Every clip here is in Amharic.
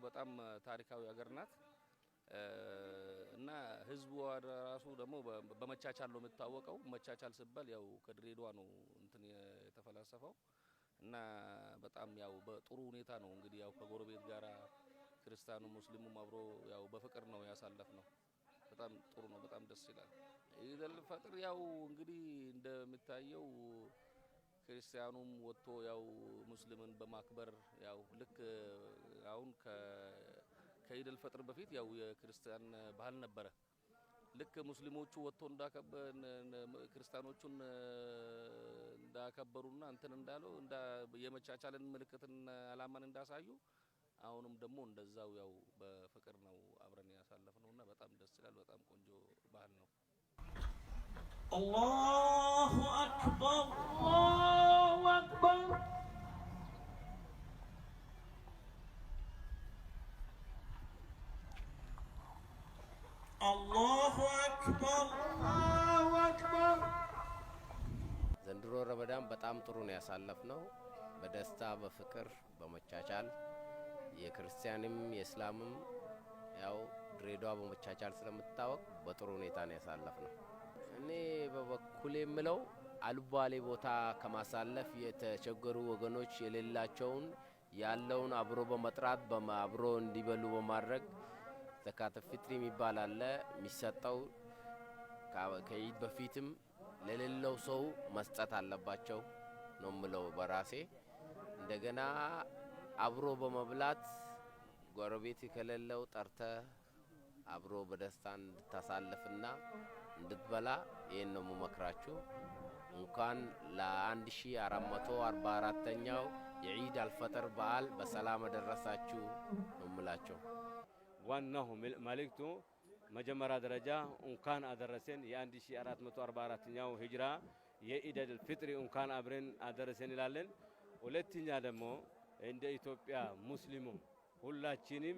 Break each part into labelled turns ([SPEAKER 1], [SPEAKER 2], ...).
[SPEAKER 1] በጣም ታሪካዊ ሀገር ናት እና ህዝቡ ራሱ ደግሞ በመቻቻል ነው የምታወቀው። መቻቻል ሲባል ያው ከድሬዳዋ ነው እንትን የተፈላሰፈው እና በጣም ያው በጥሩ ሁኔታ ነው እንግዲህ ያው ከጎረቤት ጋራ ክርስቲያኑ ሙስሊሙም አብሮ ያው በፍቅር ነው ያሳለፍነው። በጣም ጥሩ ነው። በጣም ደስ ይላል። ኢደል ፈጥር ያው እንግዲህ እንደምታየው ክርስቲያኑም ወጥቶ ያው ሙስሊምን በማክበር ያው ልክ አሁን ከኢደል ፈጥር በፊት ያው የክርስቲያን ባህል ነበረ። ልክ ሙስሊሞቹ ወጥቶ ክርስቲያኖቹን እንዳከበሩና እንትን እንዳለው የመቻቻልን ምልክትን አላማን እንዳሳዩ አሁንም ደግሞ እንደዛው ያው በፍቅር ነው አብረን ያሳለፍነውና በጣም ደስ ይላል። በጣም ቆንጆ ባህል ነው።
[SPEAKER 2] الله أكبر الله أكبر الله أكبر الله أكبر
[SPEAKER 3] ዘንድሮ ረመዳን በጣም ጥሩ ነው ያሳለፍነው። በደስታ በፍቅር በመቻቻል የክርስቲያንም የእስላምም ያው ድሬዳዋ በመቻቻል ስለምትታወቅ በጥሩ ሁኔታ ነው ያሳለፍነው። እኔ በበኩሌ የምለው አልባሌ ቦታ ከማሳለፍ የተቸገሩ ወገኖች የሌላቸውን ያለውን አብሮ በመጥራት አብሮ እንዲበሉ በማድረግ ዘካተ ፊጥሪ የሚባል አለ የሚሰጠው ከኢድ በፊትም ለሌለው ሰው መስጠት አለባቸው ነው ምለው በራሴ። እንደገና አብሮ በመብላት ጎረቤት ከሌለው ጠርተ አብሮ በደስታ እንድታሳልፍና እንድትበላ ይሄን ነው መመክራችሁ። እንኳን ለ1444ኛው የዒድ አልፈጥር በዓል በሰላም አደረሳችሁ እምላችሁ።
[SPEAKER 4] ዋናው መልእክቱ መጀመሪያ ደረጃ እንኳን አደረሰን የ1444ኛው ሂጅራ የኢድ አልፈጥር እንኳን አብረን አደረሰን ይላለን። ሁለተኛ ደግሞ እንደ ኢትዮጵያ ሙስሊሙ ሁላችንም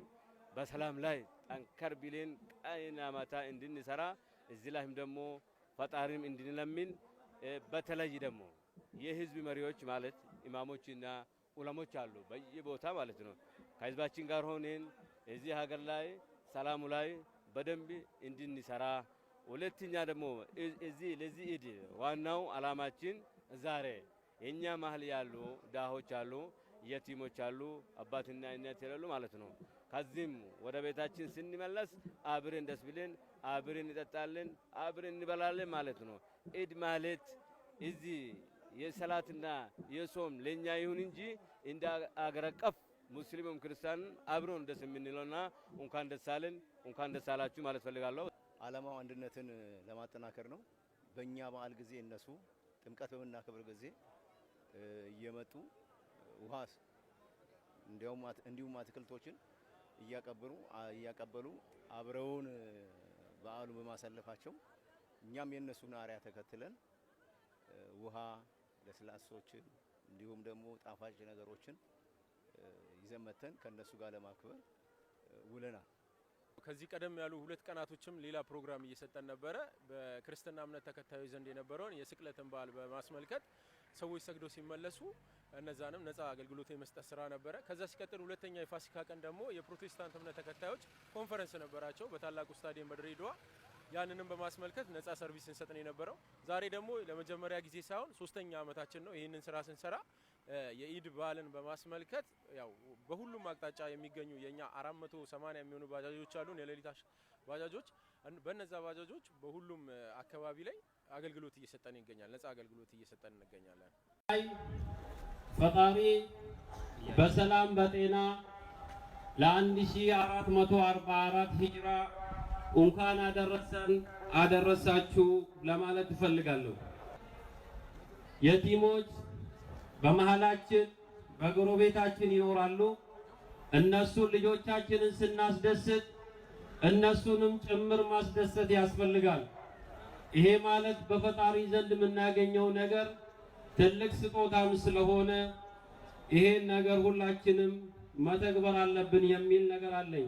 [SPEAKER 4] በሰላም ላይ ጠንከር ብለን ቀንና ማታ እንድንሰራ እዚህ ላይም ደግሞ ፈጣሪም እንድንለምን በተለይ ደግሞ የህዝብ መሪዎች ማለት ኢማሞችና ዑለሞች አሉ በየቦታ ማለት ነው ከህዝባችን ጋር ሆነን እዚህ ሀገር ላይ ሰላሙ ላይ በደንብ እንድንሰራ። ሁለተኛ ደግሞ እዚህ ለዚህ ኢድ ዋናው አላማችን ዛሬ የኛ መሀል ያሉ ዳሆች አሉ፣ የቲሞች አሉ፣ አባትና እናት የሌሉ ማለት ነው። ከዚህም ወደ ቤታችን ስንመለስ አብረን ደስ ብለን አብረን እንጠጣለን አብረን እንበላለን ማለት ነው። ኢድ ማለት እዚህ የሰላትና የጾም ለኛ ይሁን እንጂ እንደ አገር አቀፍ ሙስሊሙም ክርስቲያን አብረን ደስ የምንለውና እንኳን ደስ አለን እንኳን ደስ አላችሁ ማለት ፈልጋለሁ።
[SPEAKER 5] ዓላማው አንድነትን ለማጠናከር ነው። በእኛ በዓል ጊዜ እነሱ ጥምቀት በመናከብር ጊዜ እየመጡ ውሃ እንዲሁም አትክልቶችን እያቀበሉ አብረውን በዓሉ በማሳለፋቸው እኛም የነሱን አርያ ተከትለን ውሃ ለስላሶችን እንዲሁም ደግሞ ጣፋጭ ነገሮችን ይዘመተን ከነሱ ጋር ለማክበር ውለናል።
[SPEAKER 6] ከዚህ ቀደም ያሉ ሁለት ቀናቶችም ሌላ ፕሮግራም እየሰጠን ነበረ። በክርስትና እምነት ተከታዮች ዘንድ የነበረውን የስቅለትን በዓል በማስመልከት ሰዎች ሰግዶ ሲመለሱ እነዛንም ነፃ አገልግሎት የመስጠት ስራ ነበረ። ከዛ ሲቀጥል ሁለተኛ የፋሲካ ቀን ደግሞ የፕሮቴስታንት እምነት ተከታዮች ኮንፈረንስ ነበራቸው በታላቁ ስታዲየም በድሬዳዋ። ያንንም በማስመልከት ነፃ ሰርቪስ እንሰጥን የነበረው። ዛሬ ደግሞ ለመጀመሪያ ጊዜ ሳይሆን ሶስተኛ አመታችን ነው ይህንን ስራ ስንሰራ የኢድ በዓልን በማስመልከት ያው በሁሉም አቅጣጫ የሚገኙ የኛ 480 የሚሆኑ ባጃጆች አሉን የሌሊት ባጃጆች። በእነዛ ባጃጆች በሁሉም አካባቢ ላይ አገልግሎት እየሰጠን ይገኛል። ነፃ አገልግሎት እየሰጠን እንገኛለን።
[SPEAKER 7] ፈጣሪ በሰላም በጤና ለ1444 ሂጅራ እንኳን አደረሰን አደረሳችሁ ለማለት እፈልጋለሁ። የቲሞች በመሃላችን በጎረቤታችን ይኖራሉ። እነሱ ልጆቻችንን ስናስደስት እነሱንም ጭምር ማስደሰት ያስፈልጋል። ይሄ ማለት በፈጣሪ ዘንድ የምናገኘው ነገር ትልቅ ስጦታም ስለሆነ ይሄን ነገር ሁላችንም መተግበር አለብን የሚል ነገር አለኝ።